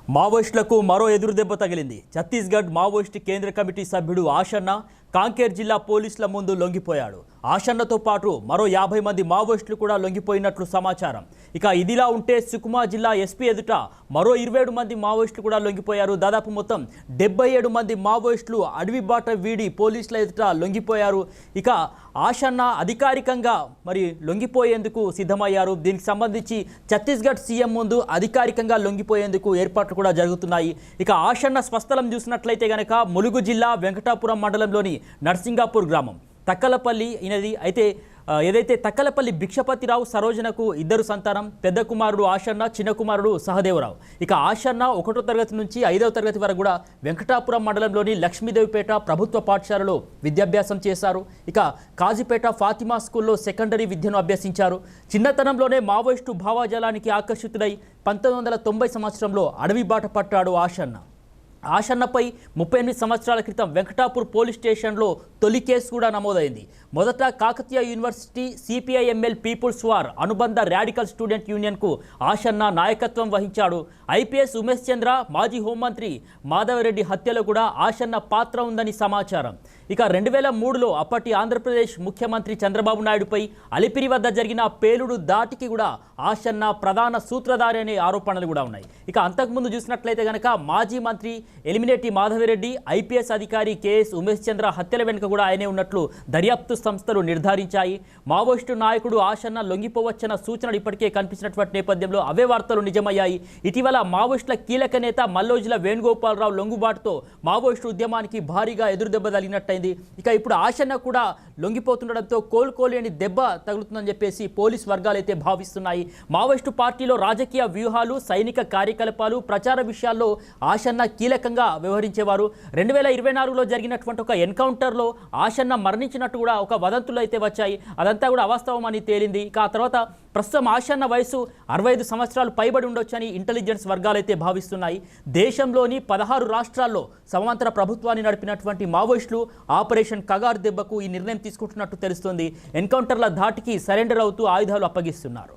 మావోయిస్టులకు మరో ఎదురుదెబ్బ తగిలింది. ఛత్తీస్గఢ్ మావోయిస్టు కేంద్ర కమిటీ సభ్యుడు ఆషన్న కాంకేర్ జిల్లా పోలీసుల ముందు లొంగిపోయాడు. ఆషన్నతో పాటు మరో 50 మంది మావోయిస్టులు కూడా లొంగిపోయినట్లు సమాచారం. ఇక ఇదిలా ఉంటే సుకుమా జిల్లా ఎస్పీ ఎదుట మరో 27 మంది మావోయిస్టులు కూడా లొంగిపోయారు. దాదాపు మొత్తం 77 మంది మావోయిస్టులు అడవి బాట వీడి పోలీసుల ఎదుట లొంగిపోయారు. ఇక ఆషన్న అధికారికంగా లొంగిపోయేందుకు సిద్ధమయ్యారు. దీనికి సంబంధించి ఛత్తీస్గఢ్ సీఎం ముందు అధికారికంగా లొంగిపోయేందుకు ఏర్పాట్లు కూడా జరుగుతున్నాయి. ఇక ఆషన్న స్వస్థలం చూసినట్లయితే గనక ములుగు జిల్లా వెంకటాపురం మండలంలోని నర్సింగాపూర్ గ్రామం తక్కలపల్లి ఇనది. అయితే ఏదైతే తక్కలపల్లి భిక్షపతిరావు సరోజనకు 2 సంతానం, పెద్ద కుమారుడు ఆషన్న, చిన్న కుమారుడు సహదేవరావు. ఇక ఆషన్న 1వ తరగతి నుంచి 5వ తరగతి వరకు కూడా వెంకటాపురం మండలంలోని లక్ష్మీదేవిపేట ప్రభుత్వ పాఠశాలలో విద్యాభ్యాసం చేశారు. ఇక కాజీపేట ఫాతిమా స్కూల్లో సెకండరీ విద్యను అభ్యసించారు. చిన్నతనంలోనే మావోయిస్టు భావజాలానికి ఆకర్షితుడై 1990 సంవత్సరంలో అడవి బాట పట్టాడు ఆషన్న. ఆషన్నపై 38 సంవత్సరాల క్రితం వెంకటాపూర్ పోలీస్ స్టేషన్లో తొలి కేసు కూడా నమోదైంది. మొదట Kakatiya university CPIML People's War అనుబంధ రాడికల్ స్టూడెంట్ యూనియన్కు ఆషన్న నాయకత్వం వహించాడు. ఐపీఎస్ ఉమేష్ చంద్ర, మాజీ హోంమంత్రి మాధవరెడ్డి హత్యలో కూడా ఆషన్న పాత్ర ఉందని సమాచారం. ఇక 2003లో అప్పటి ఆంధ్రప్రదేశ్ ముఖ్యమంత్రి చంద్రబాబు నాయుడుపై అలిపిరి వద్ద జరిగిన పేలుడు దాటికి కూడా ఆషన్న ప్రధాన సూత్రధారి అనే ఆరోపణలు కూడా ఉన్నాయి. ఇక అంతకుముందు చూసినట్లయితే కనుక మాజీ మంత్రి ఎలిమినేటి మాధవరెడ్డి, ఐపీఎస్ అధికారి కేఎస్ ఉమేష్ చంద్ర హత్యల వెనుక కూడా ఆయనే ఉన్నట్లు దర్యాప్తు సంస్థలు నిర్ధారించాయి. మావోయిస్టు నాయకుడు ఆషన్న లొంగిపోవచ్చన్న సూచనలు ఇప్పటికే కనిపించినటువంటి నేపథ్యంలో అవే వార్తలు నిజమయ్యాయి. ఇటీవల మావోయిస్టుల కీలక నేత మల్లోజుల వేణుగోపాలరావు లొంగుబాటుతో మావోయిస్టు ఉద్యమానికి భారీగా ఎదురుదెబ్బ తగిలినట్టయింది. ఇక ఇప్పుడు ఆషన్న కూడా లొంగిపోతుండడంతో కోలుకోలేని దెబ్బ తగులుతుందని చెప్పేసి పోలీస్ వర్గాలు అయితే భావిస్తున్నాయి. మావోయిస్టు పార్టీలో రాజకీయ వ్యూహాలు, సైనిక కార్యకలాపాలు, ప్రచార విషయాల్లో ఆషన్న కీలకంగా వ్యవహరించేవారు. 2024లో జరిగినటువంటి ఒక ఎన్కౌంటర్లో ఆషన్న మరణించినట్టు కూడా ఒక వదంతులు అయితే వచ్చాయి. అదంతా కూడా అవాస్తవం అని తేలింది. ఇక ఆ తర్వాత ప్రస్తుతం ఆషన్న వయసు 65 సంవత్సరాలు పైబడి ఉండొచ్చని ఇంటెలిజెన్స్ వర్గాలు అయితే భావిస్తున్నాయి. దేశంలోని 16 రాష్ట్రాల్లో సమాంతర ప్రభుత్వాన్ని నడిపినటువంటి మావోయిస్టులు ఆపరేషన్ కగార్ దెబ్బకు ఈ నిర్ణయం తీసుకుంటున్నట్టు తెలుస్తోంది. ఎన్కౌంటర్ల ధాటికి సరెండర్ అవుతూ ఆయుధాలు అప్పగిస్తున్నారు.